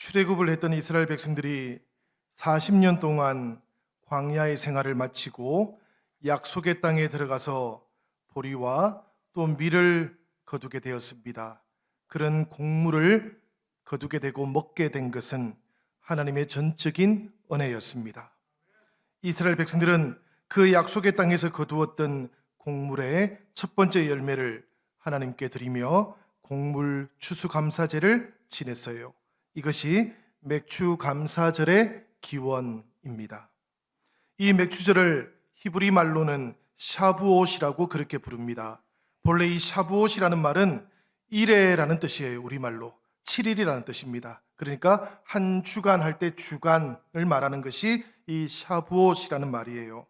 출애굽을 했던 이스라엘 백성들이 40년 동안 광야의 생활을 마치고 약속의 땅에 들어가서 보리와 또 밀을 거두게 되었습니다. 그런 곡물을 거두게 되고 먹게 된 것은 하나님의 전적인 은혜였습니다. 이스라엘 백성들은 그 약속의 땅에서 거두었던 곡물의 첫 번째 열매를 하나님께 드리며 곡물 추수감사제를 지냈어요. 이것이 맥추감사절의 기원입니다. 이 맥추절을 히브리 말로는 샤부옷이라고 그렇게 부릅니다. 본래 이 샤부옷이라는 말은 일해라는 뜻이에요. 우리말로 7일이라는 뜻입니다. 그러니까 한 주간 할 때 주간을 말하는 것이 이 샤부옷이라는 말이에요.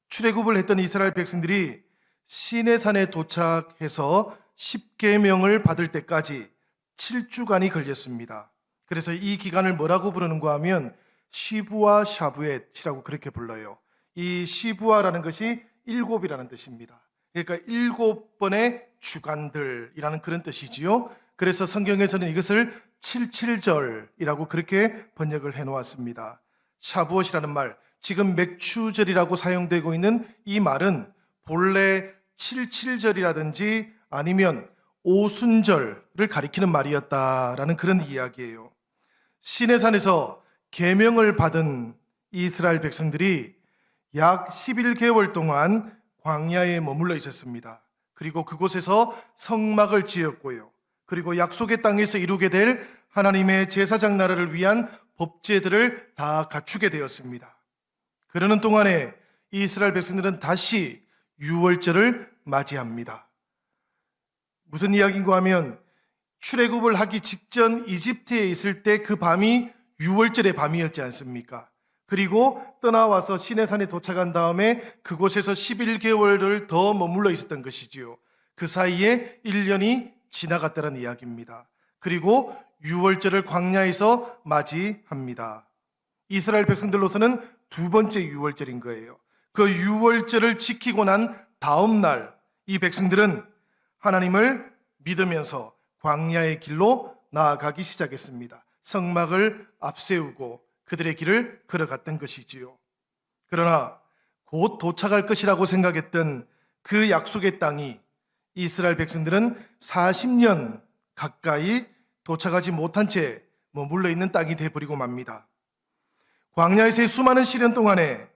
출애굽을 했던 이스라엘 백성들이 시내산에 도착해서 십계명을 받을 때까지 7주간이 걸렸습니다. 그래서 이 기간을 뭐라고 부르는가 하면 시부아 샤부엣이라고 그렇게 불러요. 이 시부아라는 것이 일곱이라는 뜻입니다. 그러니까 7번의 주간들이라는 그런 뜻이지요. 그래서 성경에서는 이것을 77절이라고 그렇게 번역을 해놓았습니다. 샤부엇이라는 말, 지금 맥추절이라고 사용되고 있는 이 말은 본래 77절이라든지 아니면 오순절을 가리키는 말이었다라는 그런 이야기예요. 시내산에서 계명을 받은 이스라엘 백성들이 약 11개월 동안 광야에 머물러 있었습니다. 그리고 그곳에서 성막을 지었고요. 그리고 약속의 땅에서 이루게 될 하나님의 제사장 나라를 위한 법제들을 다 갖추게 되었습니다. 그러는 동안에 이스라엘 백성들은 다시 유월절을 맞이합니다. 무슨 이야기인가 하면 출애굽을 하기 직전 이집트에 있을 때 그 밤이 유월절의 밤이었지 않습니까? 그리고 떠나와서 시내산에 도착한 다음에 그곳에서 11개월을 더 머물러 있었던 것이지요. 그 사이에 1년이 지나갔다는 이야기입니다. 그리고 유월절을 광야에서 맞이합니다. 이스라엘 백성들로서는 두 번째 유월절인 거예요. 그 유월절을 지키고 난 다음 날 이 백성들은 하나님을 믿으면서 광야의 길로 나아가기 시작했습니다. 성막을 앞세우고 그들의 길을 걸어갔던 것이지요. 그러나 곧 도착할 것이라고 생각했던 그 약속의 땅이 이스라엘 백성들은 40년 가까이 도착하지 못한 채 머물러 있는 땅이 되어버리고 맙니다. 광야에서의 수많은 시련 동안에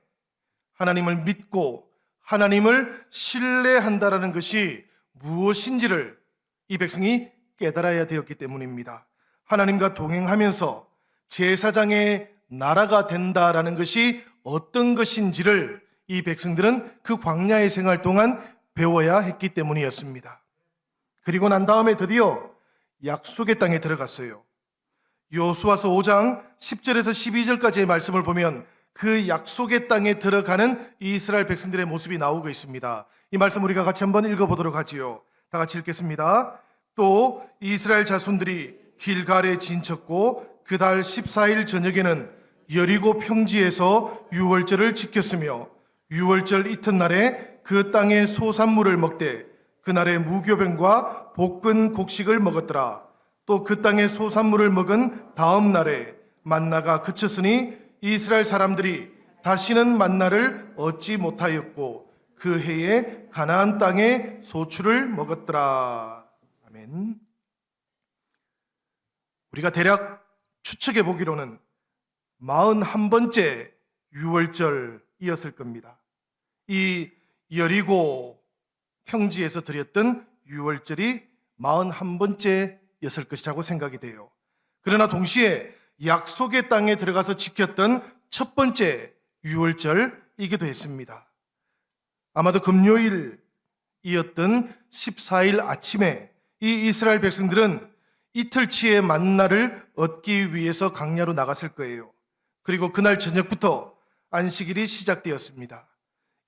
하나님을 믿고 하나님을 신뢰한다라는 것이 무엇인지를 이 백성이 깨달아야 되었기 때문입니다. 하나님과 동행하면서 제사장의 나라가 된다라는 것이 어떤 것인지를 이 백성들은 그 광야의 생활 동안 배워야 했기 때문이었습니다. 그리고 난 다음에 드디어 약속의 땅에 들어갔어요. 여호수아서 5장 10절에서 12절까지의 말씀을 보면 그 약속의 땅에 들어가는 이스라엘 백성들의 모습이 나오고 있습니다. 이 말씀 우리가 같이 한번 읽어보도록 하지요. 다 같이 읽겠습니다. 또 이스라엘 자손들이 길갈에 진쳤고 그 달 14일 저녁에는 여리고 평지에서 유월절을 지켰으며 유월절 이튿날에 그 땅의 소산물을 먹되 그날에 무교병과 볶은 곡식을 먹었더라. 또 그 땅의 소산물을 먹은 다음 날에 만나가 그쳤으니 이스라엘 사람들이 다시는 만나를 얻지 못하였고 그 해에 가나안 땅에 소출을 먹었더라. 아멘. 우리가 대략 추측해 보기로는 41번째 유월절이었을 겁니다. 이 여리고 평지에서 드렸던 유월절이 41번째였을 것이라고 생각이 돼요. 그러나 동시에 약속의 땅에 들어가서 지켰던 첫 번째 유월절이기도 했습니다. 아마도 금요일이었던 14일 아침에 이 이스라엘 백성들은 이틀치의 만나를 얻기 위해서 광야로 나갔을 거예요. 그리고 그날 저녁부터 안식일이 시작되었습니다.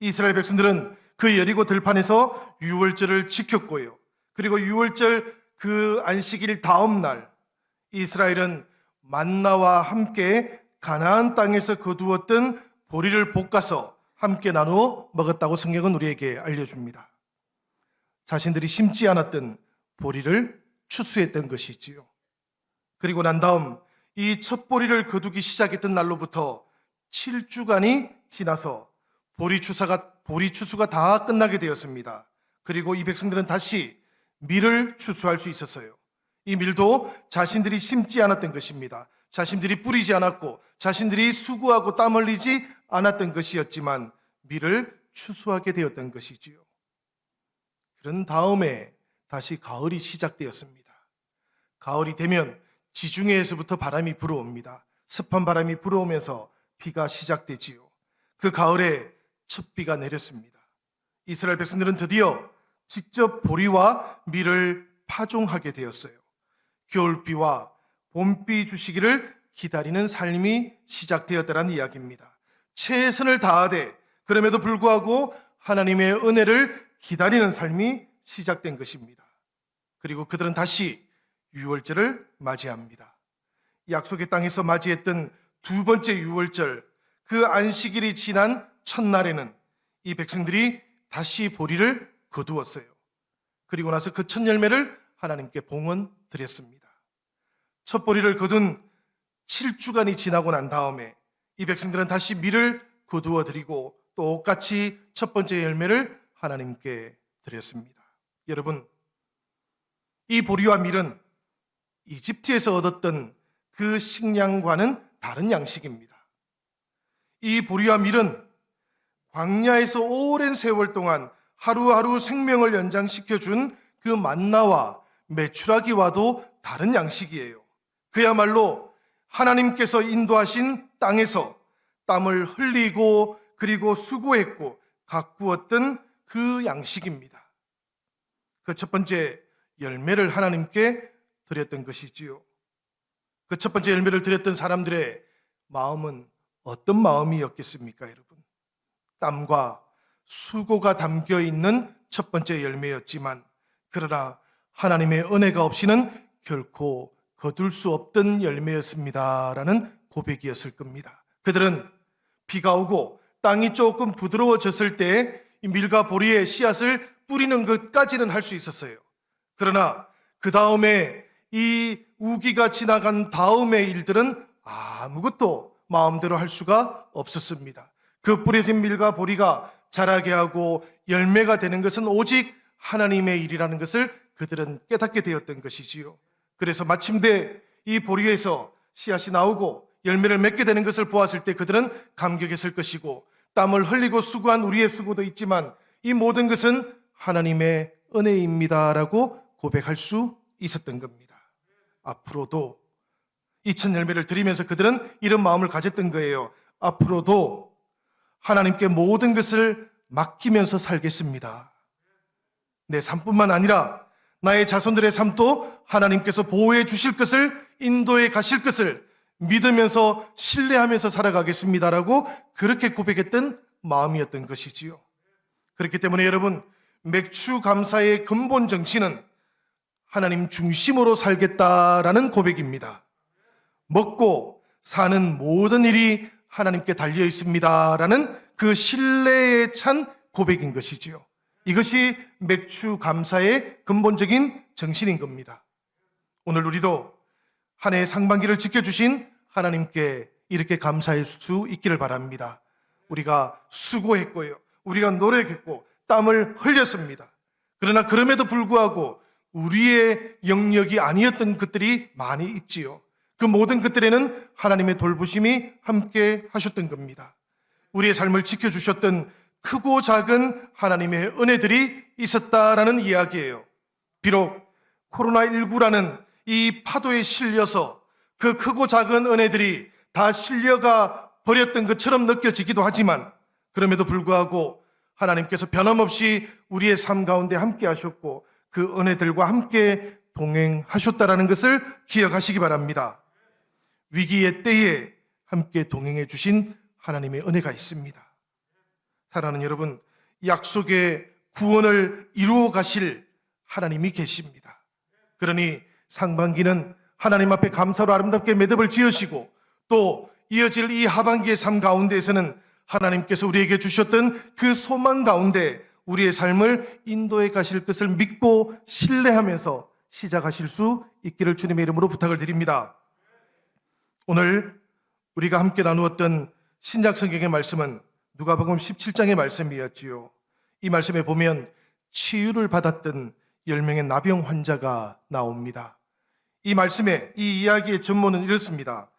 이스라엘 백성들은 그 여리고 들판에서 유월절을 지켰고요. 그리고 유월절 그 안식일 다음 날 이스라엘은 만나와 함께 가나안 땅에서 거두었던 보리를 볶아서 함께 나누어 먹었다고 성경은 우리에게 알려줍니다. 자신들이 심지 않았던 보리를 추수했던 것이지요. 그리고 난 다음 이 첫 보리를 거두기 시작했던 날로부터 7주간이 지나서 보리 추수가 다 끝나게 되었습니다. 그리고 이 백성들은 다시 밀을 추수할 수 있었어요. 이 밀도 자신들이 심지 않았던 것입니다. 자신들이 뿌리지 않았고 자신들이 수고하고 땀 흘리지 않았던 것이었지만 밀을 추수하게 되었던 것이지요. 그런 다음에 다시 가을이 시작되었습니다. 가을이 되면 지중해에서부터 바람이 불어옵니다. 습한 바람이 불어오면서 비가 시작되지요. 그 가을에 첫 비가 내렸습니다. 이스라엘 백성들은 드디어 직접 보리와 밀을 파종하게 되었어요. 겨울비와 봄비 주시기를 기다리는 삶이 시작되었다는 이야기입니다. 최선을 다하되 그럼에도 불구하고 하나님의 은혜를 기다리는 삶이 시작된 것입니다. 그리고 그들은 다시 유월절을 맞이합니다. 약속의 땅에서 맞이했던 두 번째 유월절, 그 안식일이 지난 첫날에는 이 백성들이 다시 보리를 거두었어요. 그리고 나서 그 첫 열매를 하나님께 봉헌 드렸습니다. 첫 보리를 거둔 7주간이 지나고 난 다음에 이 백성들은 다시 밀을 거두어 드리고 똑같이 첫 번째 열매를 하나님께 드렸습니다. 여러분, 이 보리와 밀은 이집트에서 얻었던 그 식량과는 다른 양식입니다. 이 보리와 밀은 광야에서 오랜 세월 동안 하루하루 생명을 연장시켜준 그 만나와 메추라기와도 다른 양식이에요. 그야말로 하나님께서 인도하신 땅에서 땀을 흘리고 그리고 수고했고 가꾸었던 그 양식입니다. 그 첫 번째 열매를 하나님께 드렸던 것이지요. 그 첫 번째 열매를 드렸던 사람들의 마음은 어떤 마음이었겠습니까, 여러분? 땀과 수고가 담겨 있는 첫 번째 열매였지만, 그러나 하나님의 은혜가 없이는 결코 거둘 수 없던 열매였습니다라는 고백이었을 겁니다. 그들은 비가 오고 땅이 조금 부드러워졌을 때 이 밀과 보리의 씨앗을 뿌리는 것까지는 할 수 있었어요. 그러나 그 다음에 이 우기가 지나간 다음의 일들은 아무것도 마음대로 할 수가 없었습니다. 그 뿌려진 밀과 보리가 자라게 하고 열매가 되는 것은 오직 하나님의 일이라는 것을 그들은 깨닫게 되었던 것이지요. 그래서 마침내 이 보리에서 씨앗이 나오고 열매를 맺게 되는 것을 보았을 때 그들은 감격했을 것이고, 땀을 흘리고 수고한 우리의 수고도 있지만 이 모든 것은 하나님의 은혜입니다라고 고백할 수 있었던 겁니다. 앞으로도 이 첫 열매를 드리면서 그들은 이런 마음을 가졌던 거예요. 앞으로도 하나님께 모든 것을 맡기면서 살겠습니다. 내 삶뿐만 아니라 나의 자손들의 삶도 하나님께서 보호해 주실 것을, 인도해 가실 것을 믿으면서 신뢰하면서 살아가겠습니다라고 그렇게 고백했던 마음이었던 것이지요. 그렇기 때문에 여러분, 맥주 감사의 근본 정신은 하나님 중심으로 살겠다라는 고백입니다. 먹고 사는 모든 일이 하나님께 달려 있습니다라는 그 신뢰에 찬 고백인 것이지요. 이것이 맥주 감사의 근본적인 정신인 겁니다. 오늘 우리도 한 해의 상반기를 지켜주신 하나님께 이렇게 감사할 수 있기를 바랍니다. 우리가 수고했고요, 우리가 노력했고 땀을 흘렸습니다. 그러나 그럼에도 불구하고 우리의 영역이 아니었던 것들이 많이 있지요. 그 모든 것들에는 하나님의 돌보심이 함께 하셨던 겁니다. 우리의 삶을 지켜주셨던 크고 작은 하나님의 은혜들이 있었다라는 이야기예요. 비록 코로나19라는 이 파도에 실려서 그 크고 작은 은혜들이 다 실려가 버렸던 것처럼 느껴지기도 하지만, 그럼에도 불구하고 하나님께서 변함없이 우리의 삶 가운데 함께 하셨고 그 은혜들과 함께 동행하셨다라는 것을 기억하시기 바랍니다. 위기의 때에 함께 동행해 주신 하나님의 은혜가 있습니다. 사랑하는 여러분, 약속의 구원을 이루어 가실 하나님이 계십니다. 그러니 상반기는 하나님 앞에 감사로 아름답게 매듭을 지으시고, 또 이어질 이 하반기의 삶 가운데에서는 하나님께서 우리에게 주셨던 그 소망 가운데 우리의 삶을 인도해 가실 것을 믿고 신뢰하면서 시작하실 수 있기를 주님의 이름으로 부탁을 드립니다. 오늘 우리가 함께 나누었던 신약 성경의 말씀은 누가복음 17장의 말씀이었지요. 이 말씀에 보면 치유를 받았던 10명의 나병 환자가 나옵니다. 이 말씀에 이 이야기의 전모는 이렇습니다.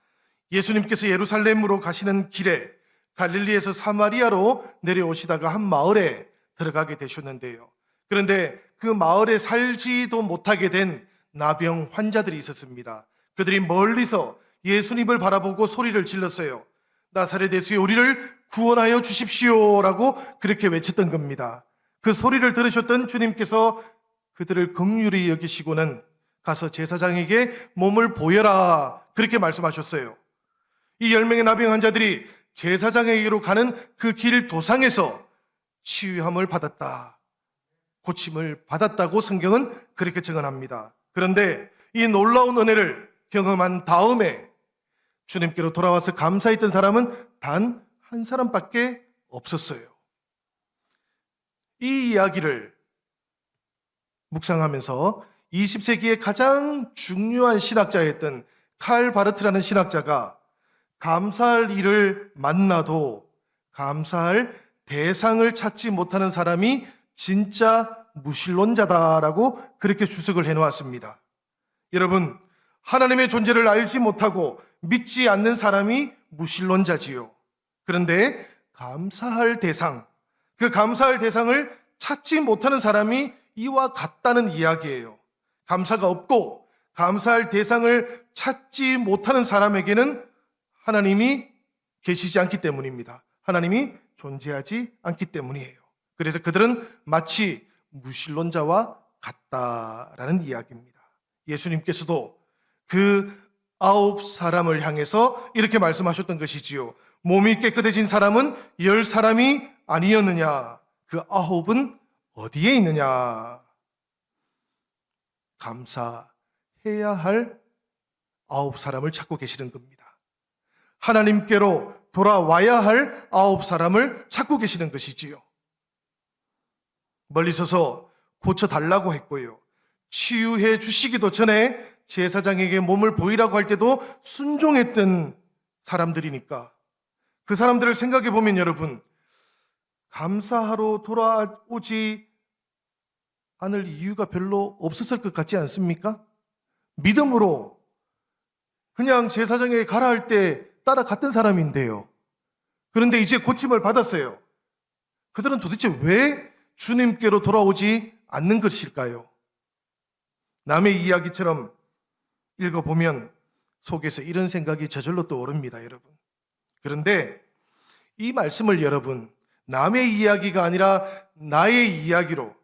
예수님께서 예루살렘으로 가시는 길에 갈릴리에서 사마리아로 내려오시다가 한 마을에 들어가게 되셨는데요. 그런데 그 마을에 살지도 못하게 된 나병 환자들이 있었습니다. 그들이 멀리서 예수님을 바라보고 소리를 질렀어요. 나사렛 예수여, 우리를 구원하여 주십시오라고 그렇게 외쳤던 겁니다. 그 소리를 들으셨던 주님께서 그들을 긍휼히 여기시고는 가서 제사장에게 몸을 보여라 그렇게 말씀하셨어요. 이 10명의 나병 환자들이 제사장에게로 가는 그 길 도상에서 치유함을 받았다, 고침을 받았다고 성경은 그렇게 증언합니다. 그런데 이 놀라운 은혜를 경험한 다음에 주님께로 돌아와서 감사했던 사람은 단 한 사람밖에 없었어요. 이 이야기를 묵상하면서 20세기의 가장 중요한 신학자였던 칼 바르트라는 신학자가 감사할 일을 만나도 감사할 대상을 찾지 못하는 사람이 진짜 무신론자다라고 그렇게 주석을 해놓았습니다. 여러분, 하나님의 존재를 알지 못하고 믿지 않는 사람이 무신론자지요. 그런데 감사할 대상, 그 감사할 대상을 찾지 못하는 사람이 이와 같다는 이야기예요. 감사가 없고 감사할 대상을 찾지 못하는 사람에게는 하나님이 계시지 않기 때문입니다. 하나님이 존재하지 않기 때문이에요. 그래서 그들은 마치 무신론자와 같다라는 이야기입니다. 예수님께서도 그 9사람을 향해서 이렇게 말씀하셨던 것이지요. 몸이 깨끗해진 사람은 10사람이 아니었느냐? 그 9은 어디에 있느냐? 감사해야 할 9사람을 찾고 계시는 겁니다. 하나님께로 돌아와야 할 9사람을 찾고 계시는 것이지요. 멀리 서서 고쳐달라고 했고요. 치유해 주시기도 전에 제사장에게 몸을 보이라고 할 때도 순종했던 사람들이니까 그 사람들을 생각해 보면 여러분, 감사하러 돌아오지 않을 이유가 별로 없었을 것 같지 않습니까? 믿음으로 그냥 제사장에게 가라 할 때 따라갔던 사람인데요. 그런데 이제 고침을 받았어요. 그들은 도대체 왜 주님께로 돌아오지 않는 것일까요? 남의 이야기처럼 읽어보면 속에서 이런 생각이 저절로 떠오릅니다, 여러분. 그런데 이 말씀을 여러분, 남의 이야기가 아니라 나의 이야기로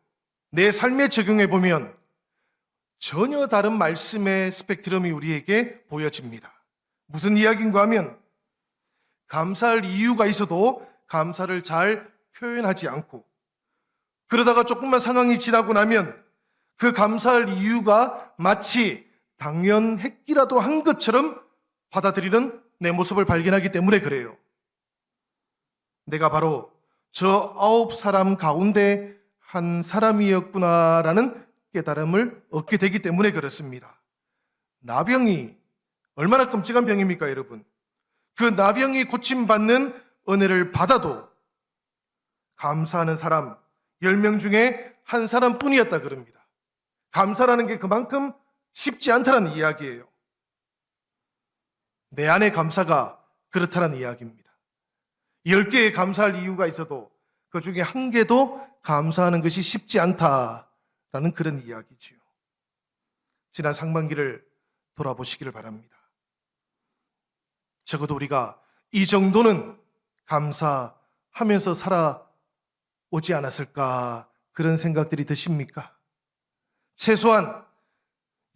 내 삶에 적용해 보면 전혀 다른 말씀의 스펙트럼이 우리에게 보여집니다. 무슨 이야기인가 하면 감사할 이유가 있어도 감사를 잘 표현하지 않고 그러다가 조금만 상황이 지나고 나면 그 감사할 이유가 마치 당연했기라도 한 것처럼 받아들이는 내 모습을 발견하기 때문에 그래요. 내가 바로 저 9사람 가운데 한 사람이었구나라는 깨달음을 얻게 되기 때문에 그렇습니다. 나병이 얼마나 끔찍한 병입니까, 여러분? 그 나병이 고침받는 은혜를 받아도 감사하는 사람 10명 중에 한 사람뿐이었다 그럽니다. 감사라는 게 그만큼 쉽지 않다는 이야기예요. 내 안의 감사가 그렇다는 이야기입니다. 10개의 감사할 이유가 있어도 그 중에 한 개도 감사하는 것이 쉽지 않다라는 그런 이야기지요. 지난 상반기를 돌아보시기를 바랍니다. 적어도 우리가 이 정도는 감사하면서 살아오지 않았을까 그런 생각들이 드십니까? 최소한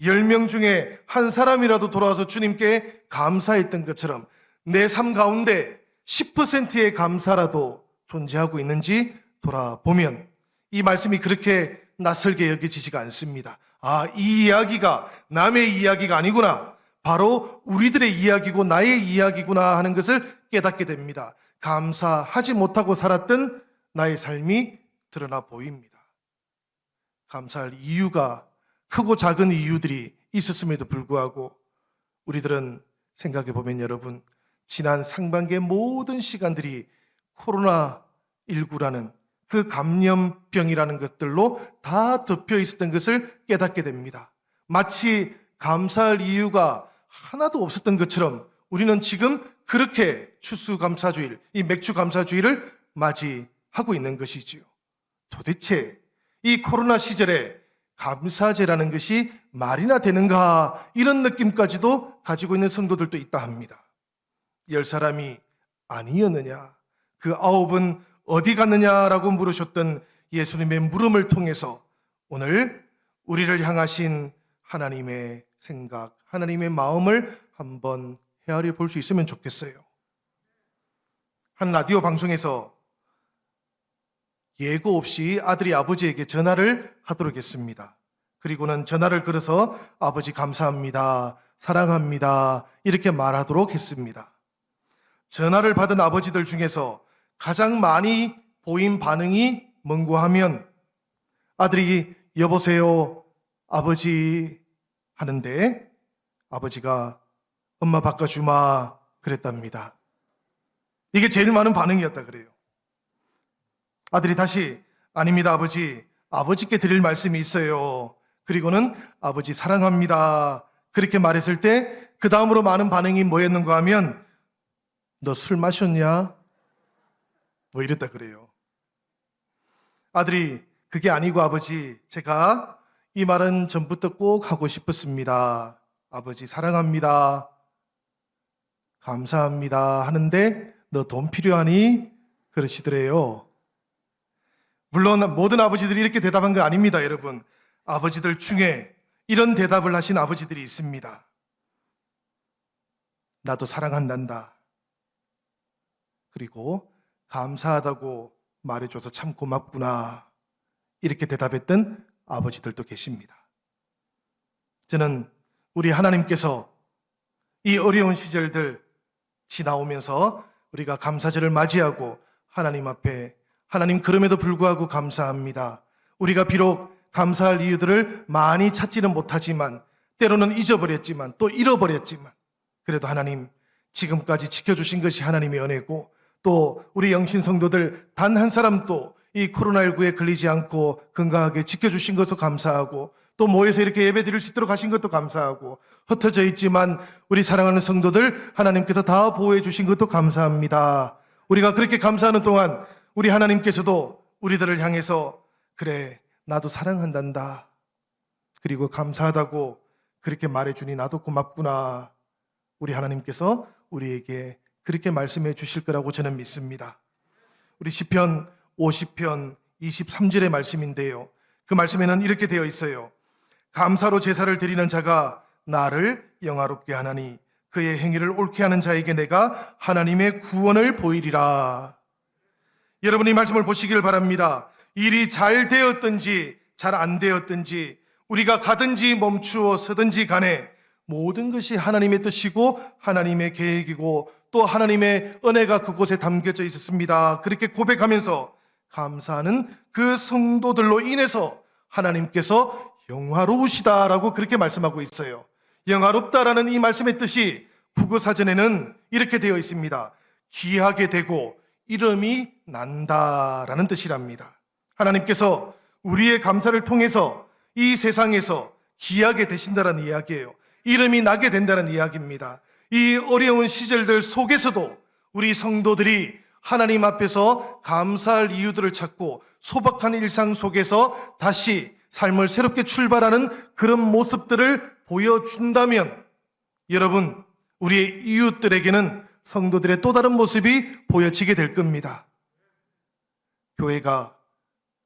10명 중에 한 사람이라도 돌아와서 주님께 감사했던 것처럼 내 삶 가운데 10%의 감사라도 존재하고 있는지 돌아보면 이 말씀이 그렇게 낯설게 여겨지지가 않습니다. 아, 이 이야기가 남의 이야기가 아니구나. 바로 우리들의 이야기고 나의 이야기구나 하는 것을 깨닫게 됩니다. 감사하지 못하고 살았던 나의 삶이 드러나 보입니다. 감사할 이유가 크고 작은 이유들이 있었음에도 불구하고 우리들은 생각해 보면 여러분, 지난 상반기의 모든 시간들이 코로나19라는 그 감염병이라는 것들로 다 덮여 있었던 것을 깨닫게 됩니다. 마치 감사할 이유가 하나도 없었던 것처럼 우리는 지금 그렇게 추수감사주일, 이 맥주감사주일을 맞이하고 있는 것이지요. 도대체 이 코로나 시절에 감사제라는 것이 말이나 되는가, 이런 느낌까지도 가지고 있는 성도들도 있다 합니다. 10사람이 아니었느냐, 그 9은 어디 갔느냐라고 물으셨던 예수님의 물음을 통해서 오늘 우리를 향하신 하나님의 생각, 하나님의 마음을 한번 헤아려 볼 수 있으면 좋겠어요. 한 라디오 방송에서 예고 없이 아들이 아버지에게 전화를 하도록 했습니다. 그리고는 전화를 걸어서 아버지 감사합니다, 사랑합니다, 이렇게 말하도록 했습니다. 전화를 받은 아버지들 중에서 가장 많이 보인 반응이 뭔고 하면 아들이 여보세요 아버지 하는데 아버지가 엄마 바꿔주마 그랬답니다. 이게 제일 많은 반응이었다 그래요. 아들이 다시 아닙니다 아버지, 아버지께 드릴 말씀이 있어요. 그리고는 아버지 사랑합니다 그렇게 말했을 때 그 다음으로 많은 반응이 뭐였는가 하면 너 술 마셨냐? 뭐 이랬다 그래요. 아들이 그게 아니고 아버지, 제가 이 말은 전부터 꼭 하고 싶었습니다. 아버지 사랑합니다, 감사합니다 하는데 너 돈 필요하니? 그러시더래요. 물론 모든 아버지들이 이렇게 대답한 거 아닙니다 여러분. 아버지들 중에 이런 대답을 하신 아버지들이 있습니다. 나도 사랑한단다. 그리고 감사하다고 말해줘서 참 고맙구나. 이렇게 대답했던 아버지들도 계십니다. 저는 우리 하나님께서 이 어려운 시절들 지나오면서 우리가 감사절을 맞이하고 하나님 앞에 하나님 그럼에도 불구하고 감사합니다. 우리가 비록 감사할 이유들을 많이 찾지는 못하지만 때로는 잊어버렸지만 또 잃어버렸지만 그래도 하나님 지금까지 지켜주신 것이 하나님의 은혜고 또 우리 영신 성도들 단 한 사람도 이 코로나19에 걸리지 않고 건강하게 지켜주신 것도 감사하고 또 모여서 이렇게 예배 드릴 수 있도록 하신 것도 감사하고 흩어져 있지만 우리 사랑하는 성도들 하나님께서 다 보호해 주신 것도 감사합니다. 우리가 그렇게 감사하는 동안 우리 하나님께서도 우리들을 향해서 그래 나도 사랑한단다. 그리고 감사하다고 그렇게 말해주니 나도 고맙구나. 우리 하나님께서 우리에게 그렇게 말씀해 주실 거라고 저는 믿습니다. 우리 시편 50편 23절의 말씀인데요. 그 말씀에는 이렇게 되어 있어요. 감사로 제사를 드리는 자가 나를 영화롭게 하나니 그의 행위를 옳게 하는 자에게 내가 하나님의 구원을 보이리라. 여러분이 이 말씀을 보시길 바랍니다. 일이 잘 되었든지 잘 안 되었든지 우리가 가든지 멈추어 서든지 간에 모든 것이 하나님의 뜻이고 하나님의 계획이고 또 하나님의 은혜가 그곳에 담겨져 있었습니다. 그렇게 고백하면서 감사하는 그 성도들로 인해서 하나님께서 영화로우시다라고 그렇게 말씀하고 있어요. 영화롭다라는 이 말씀의 뜻이 국어사전에는 이렇게 되어 있습니다. 귀하게 되고 이름이 난다라는 뜻이랍니다. 하나님께서 우리의 감사를 통해서 이 세상에서 귀하게 되신다는 이야기예요. 이름이 나게 된다는 이야기입니다. 이 어려운 시절들 속에서도 우리 성도들이 하나님 앞에서 감사할 이유들을 찾고 소박한 일상 속에서 다시 삶을 새롭게 출발하는 그런 모습들을 보여준다면 여러분, 우리의 이웃들에게는 성도들의 또 다른 모습이 보여지게 될 겁니다. 교회가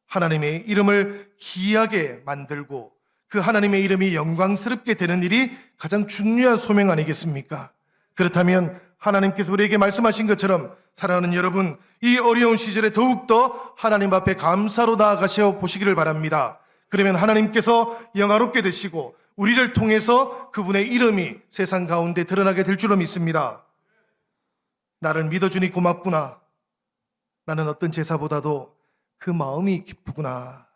하나님의 이름을 귀하게 만들고 그 하나님의 이름이 영광스럽게 되는 일이 가장 중요한 소명 아니겠습니까? 그렇다면 하나님께서 우리에게 말씀하신 것처럼 사랑하는 여러분, 이 어려운 시절에 더욱더 하나님 앞에 감사로 나아가셔 보시기를 바랍니다. 그러면 하나님께서 영화롭게 되시고 우리를 통해서 그분의 이름이 세상 가운데 드러나게 될 줄로 믿습니다. 나를 믿어주니 고맙구나. 나는 어떤 제사보다도 그 마음이 기쁘구나.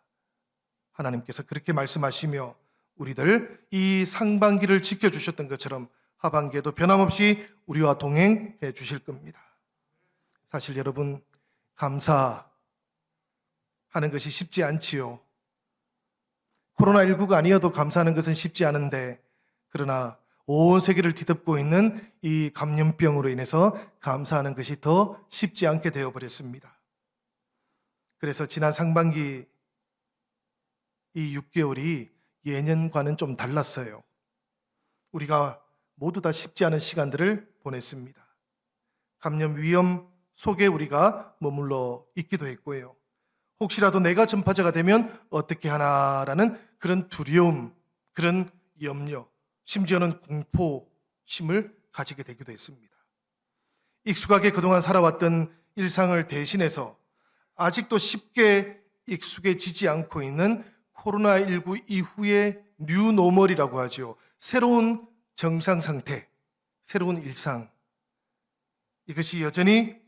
하나님께서 그렇게 말씀하시며 우리들 이 상반기를 지켜주셨던 것처럼 하반기에도 변함없이 우리와 동행해 주실 겁니다. 사실 여러분, 감사하는 것이 쉽지 않지요. 코로나19가 아니어도 감사하는 것은 쉽지 않은데, 그러나 온 세계를 뒤덮고 있는 이 감염병으로 인해서 감사하는 것이 더 쉽지 않게 되어버렸습니다. 그래서 지난 상반기 이 6개월이 예년과는 좀 달랐어요. 우리가 모두 다 쉽지 않은 시간들을 보냈습니다. 감염 위험 속에 우리가 머물러 있기도 했고요. 혹시라도 내가 전파자가 되면 어떻게 하나라는 그런 두려움, 그런 염려, 심지어는 공포심을 가지게 되기도 했습니다. 익숙하게 그동안 살아왔던 일상을 대신해서 아직도 쉽게 익숙해지지 않고 있는 코로나19 이후의 뉴노멀이라고 하죠. 새로운 정상 상태, 새로운 일상. 이것이 여전히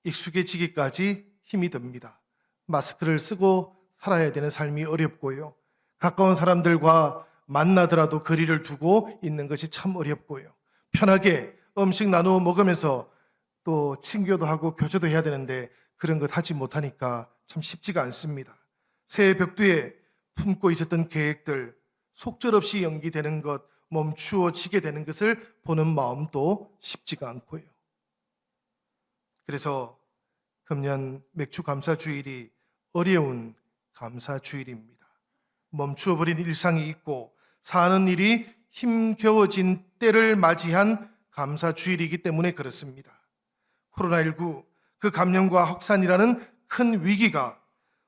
익숙해지기까지 힘이 듭니다. 마스크를 쓰고 살아야 되는 삶이 어렵고요. 가까운 사람들과 만나더라도 거리를 두고 있는 것이 참 어렵고요. 편하게 음식 나누어 먹으면서 또 친교도 하고 교제도 해야 되는데 그런 것 하지 못하니까 참 쉽지가 않습니다. 새해 벽두에 품고 있었던 계획들 속절없이 연기되는 것, 멈추어지게 되는 것을 보는 마음도 쉽지가 않고요. 그래서 금년 맥주 감사 주일이 어려운 감사 주일입니다. 멈추어버린 일상이 있고 사는 일이 힘겨워진 때를 맞이한 감사 주일이기 때문에 그렇습니다. 코로나19 그 감염과 확산이라는 큰 위기가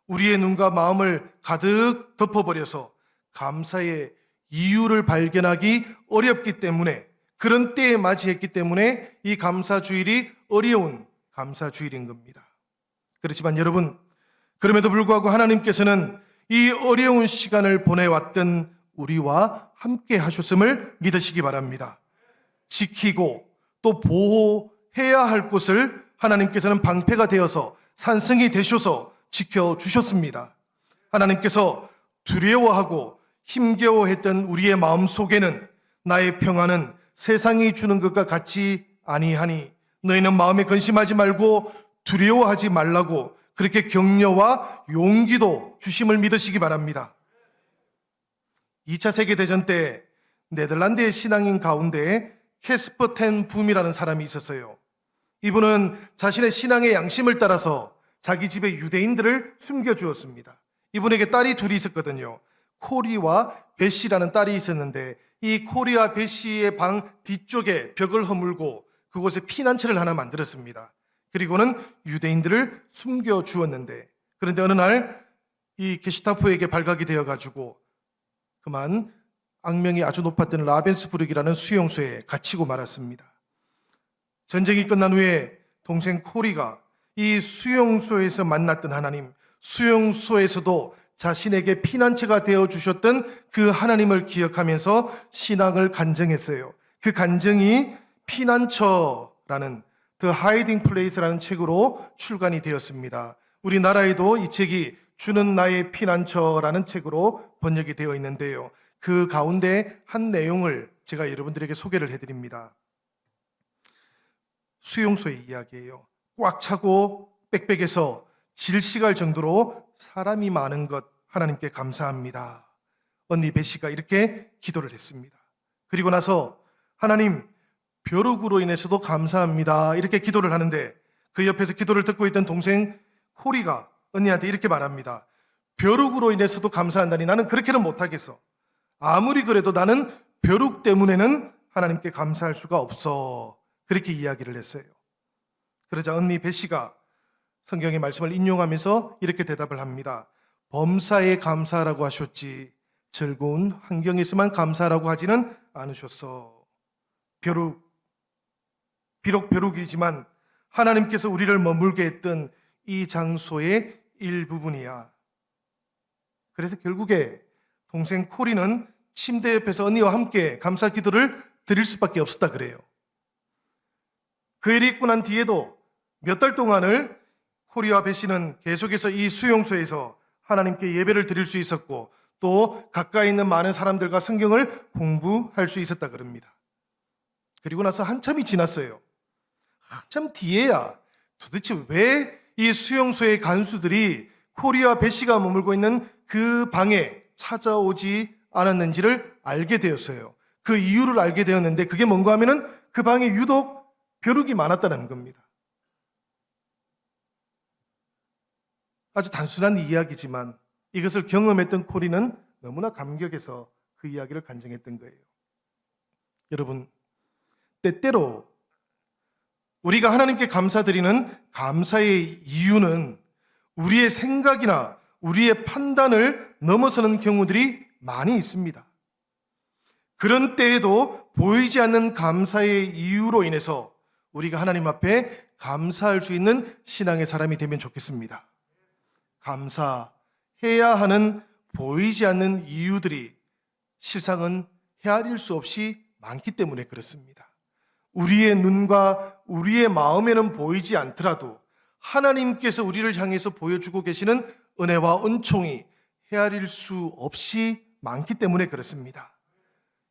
우리의 눈과 마음을 가득 덮어버려서 감사의 이유를 발견하기 어렵기 때문에, 그런 때에 맞이했기 때문에 이 감사 주일이 어려운 감사 주일인 겁니다. 그렇지만 여러분, 그럼에도 불구하고 하나님께서는 이 어려운 시간을 보내왔던 우리와 함께 하셨음을 믿으시기 바랍니다. 지키고 또 보호해야 할 곳을 하나님께서는 방패가 되어서 산성이 되셔서 지켜주셨습니다. 하나님께서 두려워하고 힘겨워했던 우리의 마음 속에는 나의 평안은 세상이 주는 것과 같지 아니하니 너희는 마음에 근심하지 말고 두려워하지 말라고 그렇게 격려와 용기도 주심을 믿으시기 바랍니다. 2차 세계대전 때 네덜란드의 신앙인 가운데 캐스퍼 텐 붐이라는 사람이 있었어요. 이분은 자신의 신앙의 양심을 따라서 자기 집에 유대인들을 숨겨주었습니다. 이분에게 딸이 둘이 있었거든요. 코리와 베시라는 딸이 있었는데 이 코리와 베시의 방 뒤쪽에 벽을 허물고 그곳에 피난처를 하나 만들었습니다. 그리고는 유대인들을 숨겨주었는데, 그런데 어느 날 이 게시타포에게 발각이 되어가지고 그만 악명이 아주 높았던 라벤스부르크라는 수용소에 갇히고 말았습니다. 전쟁이 끝난 후에 동생 코리가 이 수용소에서 만났던 하나님, 수용소에서도 자신에게 피난처가 되어주셨던 그 하나님을 기억하면서 신앙을 간증했어요. 그 간증이 피난처라는 The Hiding Place라는 책으로 출간이 되었습니다. 우리나라에도 이 책이 주는 나의 피난처라는 책으로 번역이 되어 있는데요. 그 가운데 한 내용을 제가 여러분들에게 소개를 해드립니다. 수용소의 이야기예요. 꽉 차고 빽빽해서 질식할 정도로 사람이 많은 것 하나님께 감사합니다. 언니 베시가 이렇게 기도를 했습니다. 그리고 나서 하나님, 벼룩으로 인해서도 감사합니다. 이렇게 기도를 하는데 그 옆에서 기도를 듣고 있던 동생 코리가 언니한테 이렇게 말합니다. 벼룩으로 인해서도 감사한다니 나는 그렇게는 못하겠어. 아무리 그래도 나는 벼룩 때문에는 하나님께 감사할 수가 없어. 그렇게 이야기를 했어요. 그러자 언니 베시가 성경의 말씀을 인용하면서 이렇게 대답을 합니다. 범사에 감사라고 하셨지 즐거운 환경에서만 감사라고 하지는 않으셨어. 비록 벼룩이지만 하나님께서 우리를 머물게 했던 이 장소의 일부분이야. 그래서 결국에 동생 코리는 침대 옆에서 언니와 함께 감사 기도를 드릴 수밖에 없었다 그래요. 그 일이 있고 난 뒤에도 몇 달 동안을 코리와 베시는 계속해서 이 수용소에서 하나님께 예배를 드릴 수 있었고 또 가까이 있는 많은 사람들과 성경을 공부할 수 있었다 그럽니다. 그리고 나서 한참이 지났어요. 한참 뒤에야 도대체 왜 이 수용소의 간수들이 코리와 베시가 머물고 있는 그 방에 찾아오지 않았는지를 알게 되었어요. 그 이유를 알게 되었는데 그게 뭔가 하면은 그 방에 유독 벼룩이 많았다는 겁니다. 아주 단순한 이야기지만 이것을 경험했던 코리는 너무나 감격해서 그 이야기를 간증했던 거예요. 여러분, 때때로 우리가 하나님께 감사드리는 감사의 이유는 우리의 생각이나 우리의 판단을 넘어서는 경우들이 많이 있습니다. 그런 때에도 보이지 않는 감사의 이유로 인해서 우리가 하나님 앞에 감사할 수 있는 신앙의 사람이 되면 좋겠습니다. 감사해야 하는 보이지 않는 이유들이 실상은 헤아릴 수 없이 많기 때문에 그렇습니다. 우리의 눈과 우리의 마음에는 보이지 않더라도 하나님께서 우리를 향해서 보여주고 계시는 은혜와 은총이 헤아릴 수 없이 많기 때문에 그렇습니다.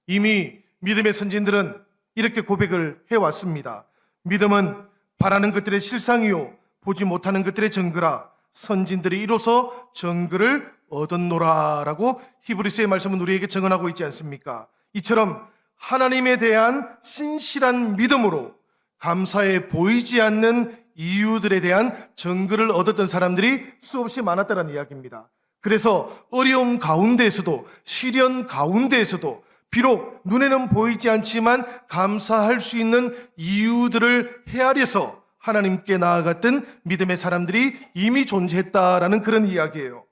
이미 믿음의 선진들은 이렇게 고백을 해왔습니다. 믿음은 바라는 것들의 실상이요 보지 못하는 것들의 증거라. 선진들이 이로써 증거를 얻었노라 라고 히브리서의 말씀은 우리에게 증언하고 있지 않습니까? 이처럼 하나님에 대한 신실한 믿음으로 감사에 보이지 않는 이유들에 대한 증거를 얻었던 사람들이 수없이 많았다는 이야기입니다. 그래서 어려움 가운데에서도 시련 가운데에서도 비록 눈에는 보이지 않지만 감사할 수 있는 이유들을 헤아려서 하나님께 나아갔던 믿음의 사람들이 이미 존재했다라는 그런 이야기예요.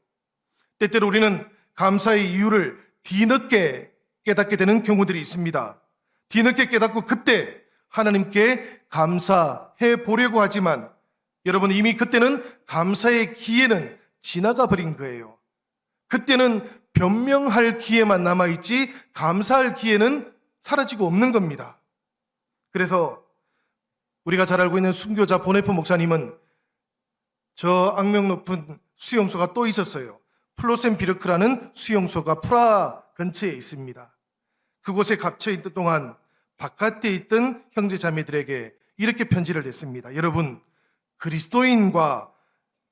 때때로 우리는 감사의 이유를 뒤늦게 깨닫게 되는 경우들이 있습니다. 뒤늦게 깨닫고 그때 하나님께 감사해 보려고 하지만 여러분 이미 그때는 감사의 기회는 지나가 버린 거예요. 그때는 변명할 기회만 남아있지 감사할 기회는 사라지고 없는 겁니다. 그래서 우리가 잘 알고 있는 순교자 보네프 목사님은 저 악명 높은 수용소가 또 있었어요. 플로센비르크라는 수용소가 프라하 근처에 있습니다. 그곳에 갇혀 있던 동안 바깥에 있던 형제 자매들에게 이렇게 편지를 냈습니다. 여러분, 그리스도인과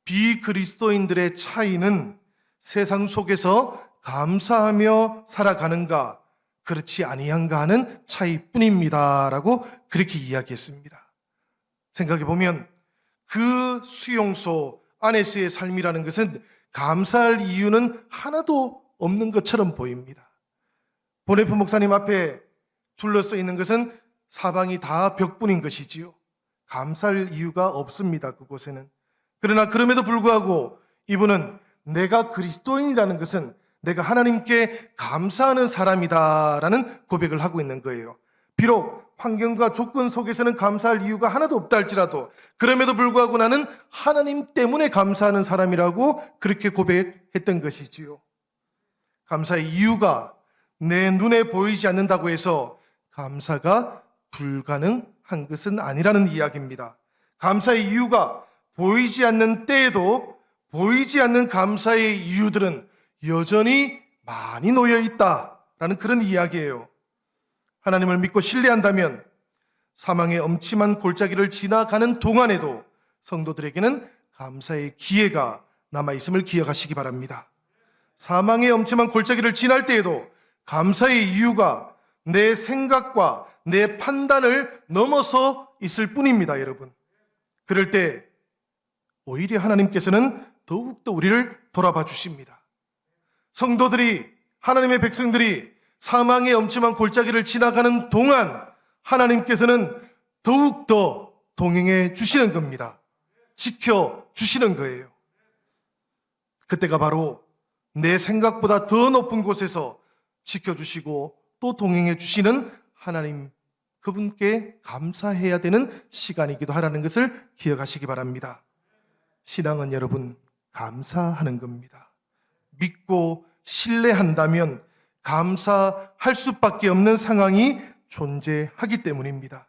비그리스도인들의 차이는 세상 속에서 감사하며 살아가는가 그렇지 아니한가 하는 차이뿐입니다 라고 그렇게 이야기했습니다. 생각해 보면 그 수용소 안에서의 삶이라는 것은 감사할 이유는 하나도 없는 것처럼 보입니다. 보네프 목사님 앞에 둘러싸여 있는 것은 사방이 다 벽뿐인 것이지요. 감사할 이유가 없습니다. 그곳에는. 그러나 그럼에도 불구하고 이분은 내가 그리스도인이라는 것은 내가 하나님께 감사하는 사람이다라는 고백을 하고 있는 거예요. 비록 환경과 조건 속에서는 감사할 이유가 하나도 없다 할지라도 그럼에도 불구하고 나는 하나님 때문에 감사하는 사람이라고 그렇게 고백했던 것이지요. 감사의 이유가 내 눈에 보이지 않는다고 해서 감사가 불가능한 것은 아니라는 이야기입니다. 감사의 이유가 보이지 않는 때에도 보이지 않는 감사의 이유들은 여전히 많이 놓여 있다라는 그런 이야기예요. 하나님을 믿고 신뢰한다면 사망의 엄침한 골짜기를 지나가는 동안에도 성도들에게는 감사의 기회가 남아있음을 기억하시기 바랍니다. 사망의 엄침한 골짜기를 지날 때에도 감사의 이유가 내 생각과 내 판단을 넘어서 있을 뿐입니다, 여러분. 그럴 때 오히려 하나님께서는 더욱더 우리를 돌아봐 주십니다. 성도들이, 하나님의 백성들이 사망의 엄침한 골짜기를 지나가는 동안 하나님께서는 더욱더 동행해 주시는 겁니다. 지켜 주시는 거예요. 그때가 바로 내 생각보다 더 높은 곳에서 지켜주시고 또 동행해 주시는 하나님, 그분께 감사해야 되는 시간이기도 하라는 것을 기억하시기 바랍니다. 신앙은 여러분 감사하는 겁니다. 믿고 신뢰한다면 감사할 수밖에 없는 상황이 존재하기 때문입니다.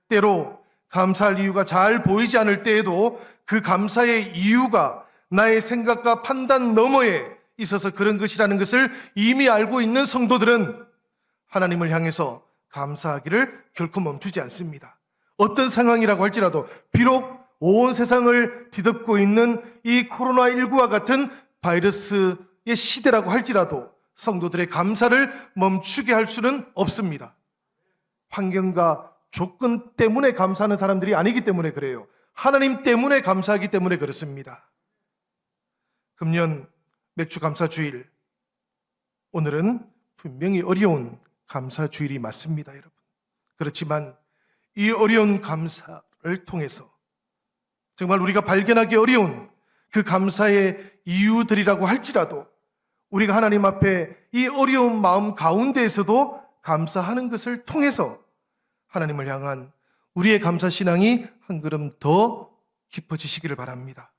때로 감사할 이유가 잘 보이지 않을 때에도 그 감사의 이유가 나의 생각과 판단 너머에 있어서 그런 것이라는 것을 이미 알고 있는 성도들은 하나님을 향해서 감사하기를 결코 멈추지 않습니다. 어떤 상황이라고 할지라도 비록 온 세상을 뒤덮고 있는 이 코로나19와 같은 바이러스의 시대라고 할지라도 성도들의 감사를 멈추게 할 수는 없습니다. 환경과 조건 때문에 감사하는 사람들이 아니기 때문에 그래요. 하나님 때문에 감사하기 때문에 그렇습니다. 금년 맥주 감사 주일, 오늘은 분명히 어려운 감사 주일이 맞습니다, 여러분. 그렇지만 이 어려운 감사를 통해서 정말 우리가 발견하기 어려운 그 감사의 이유들이라고 할지라도 우리가 하나님 앞에 이 어려운 마음 가운데에서도 감사하는 것을 통해서 하나님을 향한 우리의 감사 신앙이 한 걸음 더 깊어지시기를 바랍니다.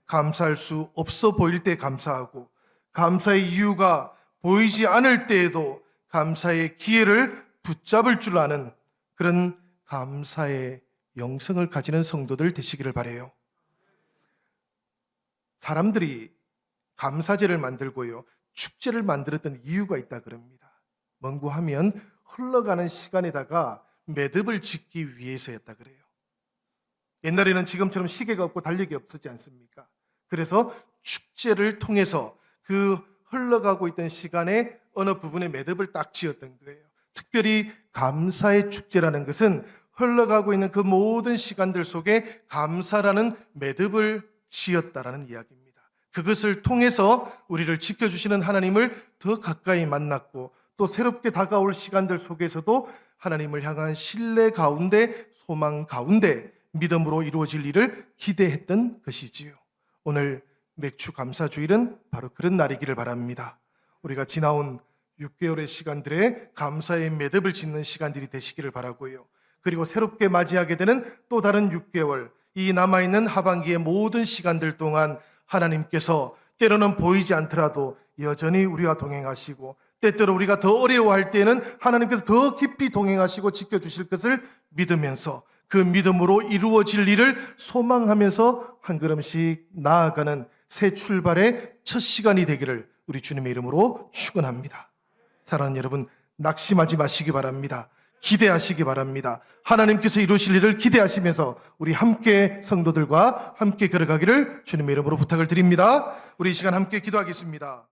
감사할 수 없어 보일 때 감사하고 감사의 이유가 보이지 않을 때에도 감사의 기회를 붙잡을 줄 아는 그런 감사의 영성을 가지는 성도들 되시기를 바라요. 사람들이 감사제를 만들고요, 축제를 만들었던 이유가 있다 그럽니다. 뭔고 하면 흘러가는 시간에다가 매듭을 짓기 위해서였다 그래요. 옛날에는 지금처럼 시계가 없고 달력이 없었지 않습니까? 그래서 축제를 통해서 그 흘러가고 있던 시간에 어느 부분에 매듭을 딱 지었던 거예요. 특별히 감사의 축제라는 것은 흘러가고 있는 그 모든 시간들 속에 감사라는 매듭을 지었다라는 이야기입니다. 그것을 통해서 우리를 지켜주시는 하나님을 더 가까이 만났고 또 새롭게 다가올 시간들 속에서도 하나님을 향한 신뢰 가운데, 소망 가운데 믿음으로 이루어질 일을 기대했던 것이지요. 오늘 맥주 감사 주일은 바로 그런 날이기를 바랍니다. 우리가 지나온 6개월의 시간들에 감사의 매듭을 짓는 시간들이 되시기를 바라고요. 그리고 새롭게 맞이하게 되는 또 다른 6개월, 이 남아있는 하반기의 모든 시간들 동안 하나님께서 때로는 보이지 않더라도 여전히 우리와 동행하시고 때때로 우리가 더 어려워할 때는 하나님께서 더 깊이 동행하시고 지켜주실 것을 믿으면서 그 믿음으로 이루어질 일을 소망하면서 한 걸음씩 나아가는 새 출발의 첫 시간이 되기를 우리 주님의 이름으로 축원합니다. 사랑하는 여러분, 낙심하지 마시기 바랍니다. 기대하시기 바랍니다. 하나님께서 이루실 일을 기대하시면서 우리 함께 성도들과 함께 걸어가기를 주님의 이름으로 부탁을 드립니다. 우리 이 시간 함께 기도하겠습니다.